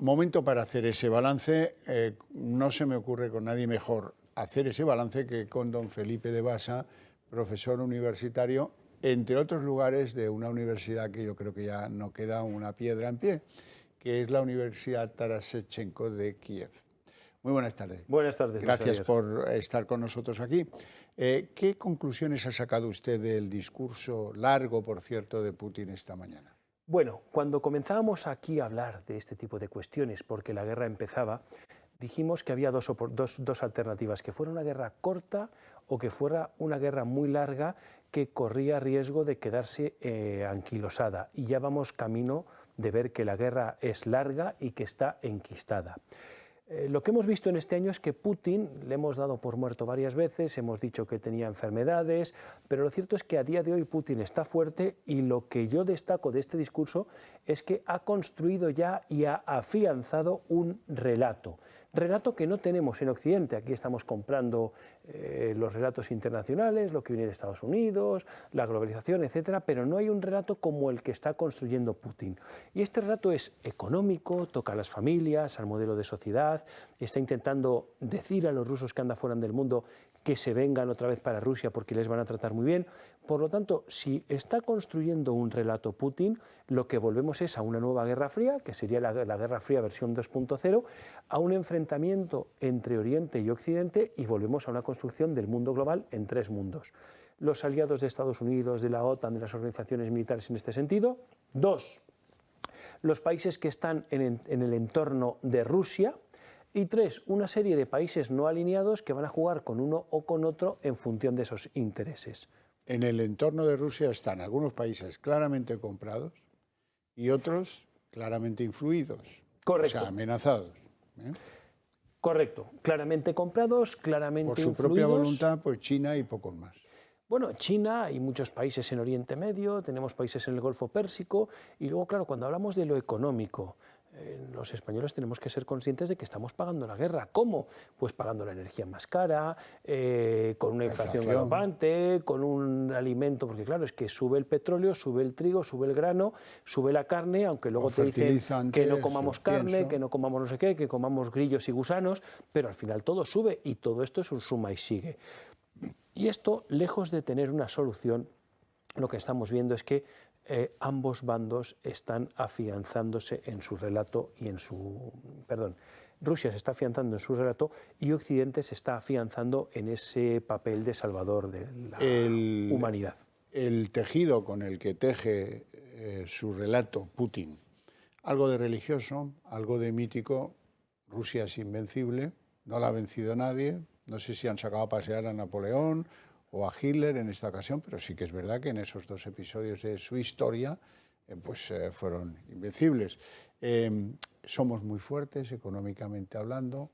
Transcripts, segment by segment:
momento para hacer ese balance. No se me ocurre con nadie mejor hacer ese balance que con don Felipe de Basa, profesor universitario, entre otros lugares de una universidad que yo creo que ya no queda una piedra en pie, que es la Universidad Taras Shevchenko de Kiev. Muy buenas tardes. Buenas tardes. Gracias por estar con nosotros aquí. ¿Qué conclusiones ha sacado usted del discurso largo, por cierto, de Putin esta mañana? Bueno, cuando comenzábamos aquí a hablar de este tipo de cuestiones, porque la guerra empezaba, dijimos que había dos alternativas, que fuera una guerra corta o que fuera una guerra muy larga que corría riesgo de quedarse anquilosada. Y ya vamos camino de ver que la guerra es larga y que está enquistada. Lo que hemos visto en este año es que Putin le hemos dado por muerto varias veces, hemos dicho que tenía enfermedades, pero lo cierto es que a día de hoy Putin está fuerte y lo que yo destaco de este discurso es que ha construido ya y ha afianzado un relato que no tenemos en Occidente. Aquí estamos comprando los relatos internacionales, lo que viene de Estados Unidos, la globalización, etcétera, pero no hay un relato como el que está construyendo Putin. Y este relato es económico, toca a las familias, al modelo de sociedad, está intentando decir a los rusos que andan fuera del mundo que se vengan otra vez para Rusia porque les van a tratar muy bien. Por lo tanto, si está construyendo un relato Putin, lo que volvemos es a una nueva Guerra Fría, que sería la Guerra Fría versión 2.0, a un enfrentamiento entre Oriente y Occidente y volvemos a una construcción del mundo global en tres mundos. Los aliados de Estados Unidos, de la OTAN, de las organizaciones militares en este sentido. Dos, los países que están en el entorno de Rusia. Y tres, una serie de países no alineados que van a jugar con uno o con otro en función de esos intereses. En el entorno de Rusia están algunos países claramente comprados y otros claramente influidos. Correcto. O sea, amenazados. Correcto. Claramente comprados, claramente influidos. Por su propia voluntad, pues China y pocos más. Bueno, China y muchos países en Oriente Medio, tenemos países en el Golfo Pérsico y luego, claro, cuando hablamos de lo económico, los españoles tenemos que ser conscientes de que estamos pagando la guerra. ¿Cómo? Pues pagando la energía más cara, con una inflación galopante, con un alimento, porque claro, es que sube el petróleo, sube el trigo, sube el grano, sube la carne, aunque luego te dicen que no comamos carne, que no comamos no sé qué, que comamos grillos y gusanos, pero al final todo sube y todo esto es un suma y sigue. Y esto, lejos de tener una solución, lo que estamos viendo es que ambos bandos están afianzándose en su relato y en su... Perdón, Rusia se está afianzando en su relato y Occidente se está afianzando en ese papel de salvador de la humanidad. El tejido con el que teje su relato Putin, algo de religioso, algo de mítico. Rusia es invencible, no la ha vencido nadie. No sé si han sacado a pasear a Napoleón o a Hitler en esta ocasión, pero sí que es verdad que en esos dos episodios de su historia fueron invencibles. Somos muy fuertes económicamente hablando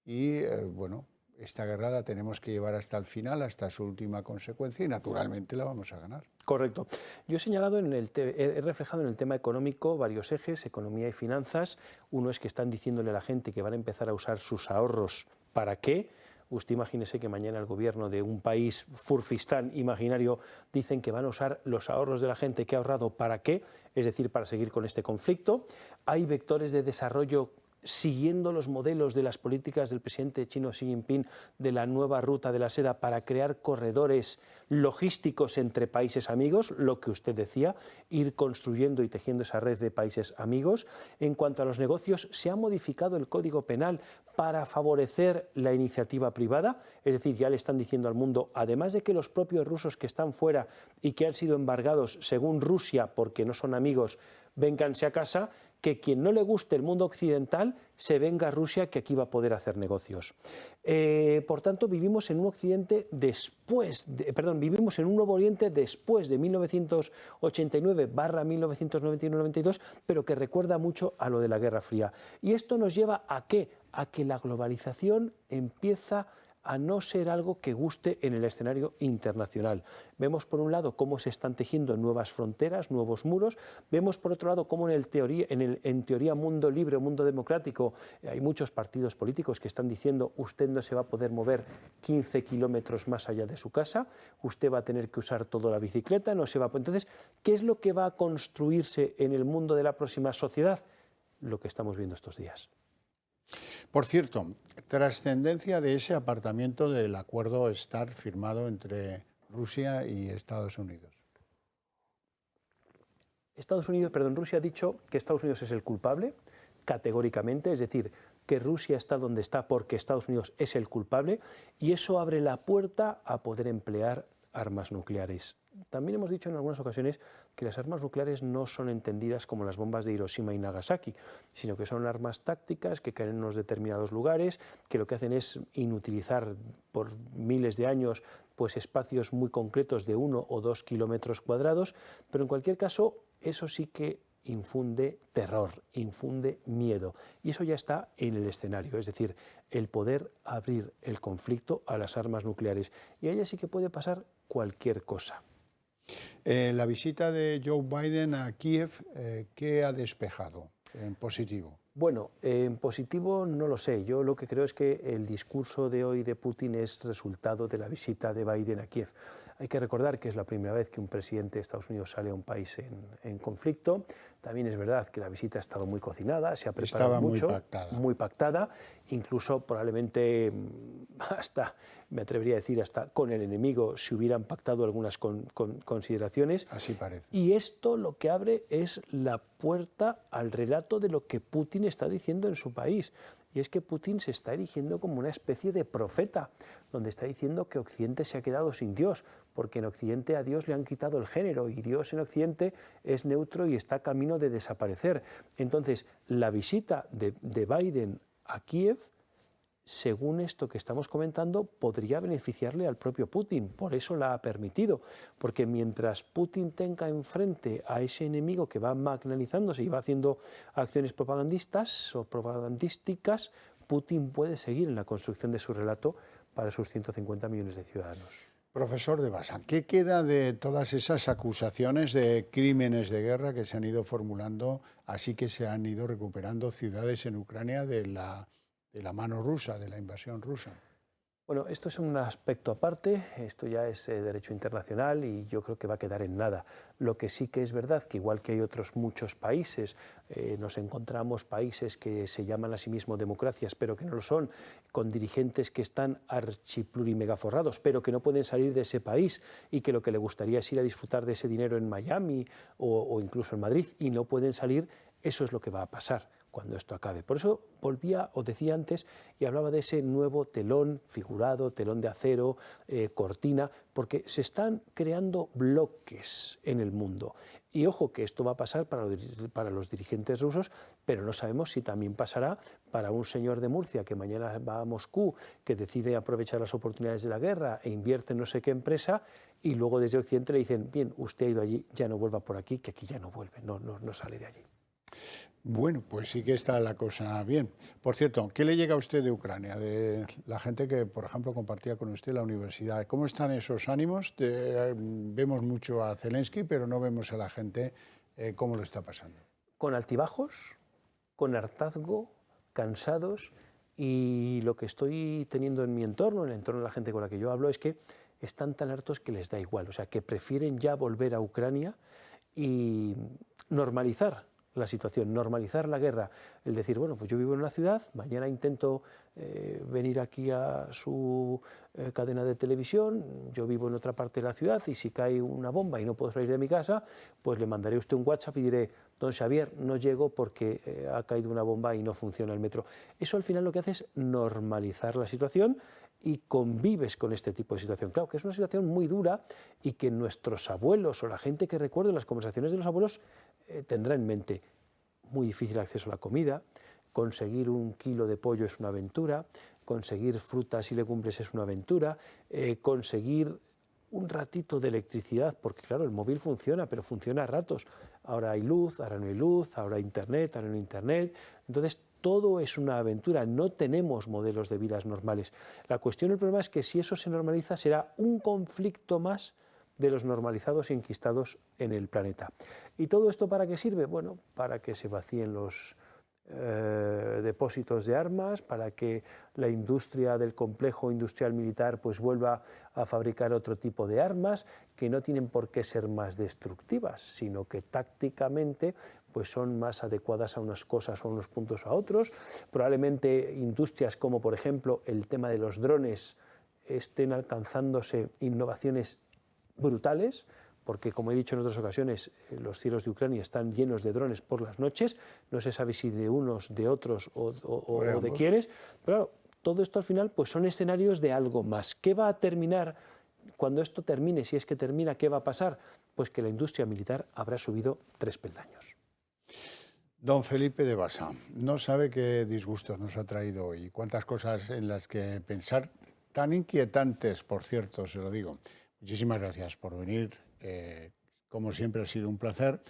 y bueno, esta guerra la tenemos que llevar hasta el final, hasta su última consecuencia y naturalmente la vamos a ganar. Correcto. Yo he señalado, he reflejado en el tema económico varios ejes, economía y finanzas. Uno es que están diciéndole a la gente que van a empezar a usar sus ahorros. ¿Para qué? Usted imagínese que mañana el gobierno de un país furfistán imaginario dicen que van a usar los ahorros de la gente que ha ahorrado ¿para qué? Es decir, para seguir con este conflicto. Hay vectores de desarrollo siguiendo los modelos de las políticas del presidente chino Xi Jinping de la nueva ruta de la seda para crear corredores logísticos entre países amigos, lo que usted decía, ir construyendo y tejiendo esa red de países amigos. En cuanto a los negocios, se ha modificado el Código Penal para favorecer la iniciativa privada, es decir, ya le están diciendo al mundo, además de que los propios rusos que están fuera y que han sido embargados según Rusia porque no son amigos, vénganse a casa, que quien no le guste el mundo occidental se venga a Rusia, que aquí va a poder hacer negocios. Por tanto, vivimos en un Occidente vivimos en un Nuevo Oriente después de 1989/1991-92, pero que recuerda mucho a lo de la Guerra Fría. Y esto nos lleva ¿a qué? A que la globalización empieza a no ser algo que guste en el escenario internacional. Vemos por un lado cómo se están tejiendo nuevas fronteras, nuevos muros, vemos por otro lado cómo en teoría mundo libre, mundo democrático, hay muchos partidos políticos que están diciendo usted no se va a poder mover 15 kilómetros más allá de su casa, usted va a tener que usar toda la bicicleta, no se va a... Entonces, ¿qué es lo que va a construirse en el mundo de la próxima sociedad? lo que estamos viendo estos días. Por cierto, trascendencia de ese apartamiento del acuerdo START firmado entre Rusia y Estados Unidos. Rusia ha dicho que Estados Unidos es el culpable, categóricamente, es decir, que Rusia está donde está porque Estados Unidos es el culpable, y eso abre la puerta a poder emplear armas nucleares. También hemos dicho en algunas ocasiones que las armas nucleares no son entendidas como las bombas de Hiroshima y Nagasaki, sino que son armas tácticas que caen en unos determinados lugares, que lo que hacen es inutilizar por miles de años pues espacios muy concretos de 1 o 2 kilómetros cuadrados, pero en cualquier caso eso sí que infunde terror, infunde miedo, y eso ya está en el escenario, es decir, el poder abrir el conflicto a las armas nucleares, y a ella sí que puede pasar cualquier cosa. La visita de Joe Biden a Kiev, ¿qué ha despejado en positivo? Bueno, en positivo no lo sé. Yo lo que creo es que el discurso de hoy de Putin es resultado de la visita de Biden a Kiev. Hay que recordar que es la primera vez que un presidente de Estados Unidos sale a un país en conflicto. También es verdad que la visita ha estado muy cocinada, se ha preparado mucho, muy pactada, incluso probablemente hasta, me atrevería a decir, hasta con el enemigo se hubieran pactado algunas consideraciones. Así parece. Y esto lo que abre es la puerta al relato de lo que Putin está diciendo en su país. Y es que Putin se está erigiendo como una especie de profeta, donde está diciendo que Occidente se ha quedado sin Dios, porque en Occidente a Dios le han quitado el género y Dios en Occidente es neutro y está camino de desaparecer. Entonces, la visita de Biden a Kiev, según esto que estamos comentando, podría beneficiarle al propio Putin, por eso la ha permitido, porque mientras Putin tenga enfrente a ese enemigo que va magnanizándose y va haciendo acciones propagandistas o propagandísticas, Putin puede seguir en la construcción de su relato para sus 150 millones de ciudadanos. Profesor de Basa, ¿qué queda de todas esas acusaciones de crímenes de guerra que se han ido formulando, así que se han ido recuperando ciudades en Ucrania de la mano rusa, de la invasión rusa? Bueno, esto es un aspecto aparte, esto ya es derecho internacional y yo creo que va a quedar en nada. Lo que sí que es verdad que igual que hay otros muchos países, nos encontramos países que se llaman a sí mismos democracias, pero que no lo son, con dirigentes que están archiplurimegaforrados, pero que no pueden salir de ese país y que lo que le gustaría es ir a disfrutar de ese dinero en Miami o incluso en Madrid y no pueden salir. Eso es lo que va a pasar cuando esto acabe. Por eso volvía, os decía antes, y hablaba de ese nuevo telón figurado, telón de acero, cortina, porque se están creando bloques en el mundo. Y ojo que esto va a pasar para los dirigentes rusos, pero no sabemos si también pasará para un señor de Murcia que mañana va a Moscú, que decide aprovechar las oportunidades de la guerra e invierte en no sé qué empresa, y luego desde Occidente le dicen, bien, usted ha ido allí, ya no vuelva por aquí, que aquí ya no vuelve, no sale de allí. Bueno, pues sí que está la cosa bien. Por cierto, ¿qué le llega a usted de Ucrania, de la gente que, por ejemplo, compartía con usted la universidad? ¿Cómo están esos ánimos? Vemos mucho a Zelensky, pero no vemos a la gente cómo lo está pasando. Con altibajos, con hartazgo, cansados, y lo que estoy teniendo en mi entorno, en el entorno de la gente con la que yo hablo, es que están tan hartos que les da igual, o sea, que prefieren ya volver a Ucrania y normalizar la situación, normalizar la guerra, el decir, bueno, pues yo vivo en una ciudad, mañana intento venir aquí a su cadena de televisión, yo vivo en otra parte de la ciudad y si cae una bomba y no puedo salir de mi casa, pues le mandaré a usted un WhatsApp y diré, don Xavier, no llego porque ha caído una bomba y no funciona el metro. Eso al final lo que hace es normalizar la situación y convives con este tipo de situación. Claro, que es una situación muy dura y que nuestros abuelos o la gente que recuerde las conversaciones de los abuelos tendrá en mente. Muy difícil acceso a la comida, conseguir 1 kilo de pollo es una aventura, conseguir frutas y legumbres es una aventura, conseguir un ratito de electricidad, porque claro, el móvil funciona, pero funciona a ratos. Ahora hay luz, ahora no hay luz, ahora hay internet, ahora no hay internet. Entonces, todo es una aventura, no tenemos modelos de vidas normales. La cuestión, el problema es que si eso se normaliza, será un conflicto más de los normalizados y enquistados en el planeta. ¿Y todo esto para qué sirve? Bueno, para que se vacíen los depósitos de armas, para que la industria del complejo industrial militar pues vuelva a fabricar otro tipo de armas que no tienen por qué ser más destructivas, sino que tácticamente pues son más adecuadas a unas cosas o a unos puntos a otros. Probablemente industrias como, por ejemplo, el tema de los drones estén alcanzándose innovaciones brutales, porque, como he dicho en otras ocasiones, los cielos de Ucrania están llenos de drones por las noches, no se sabe si de unos, de otros o de quiénes, pero claro, todo esto al final pues son escenarios de algo más. ¿Qué va a terminar cuando esto termine? Si es que termina, ¿qué va a pasar? Pues que la industria militar habrá subido 3 peldaños. Don Felipe de Basa, no sabe qué disgustos nos ha traído hoy, cuántas cosas en las que pensar, tan inquietantes, por cierto, se lo digo. Muchísimas gracias por venir, como siempre ha sido un placer.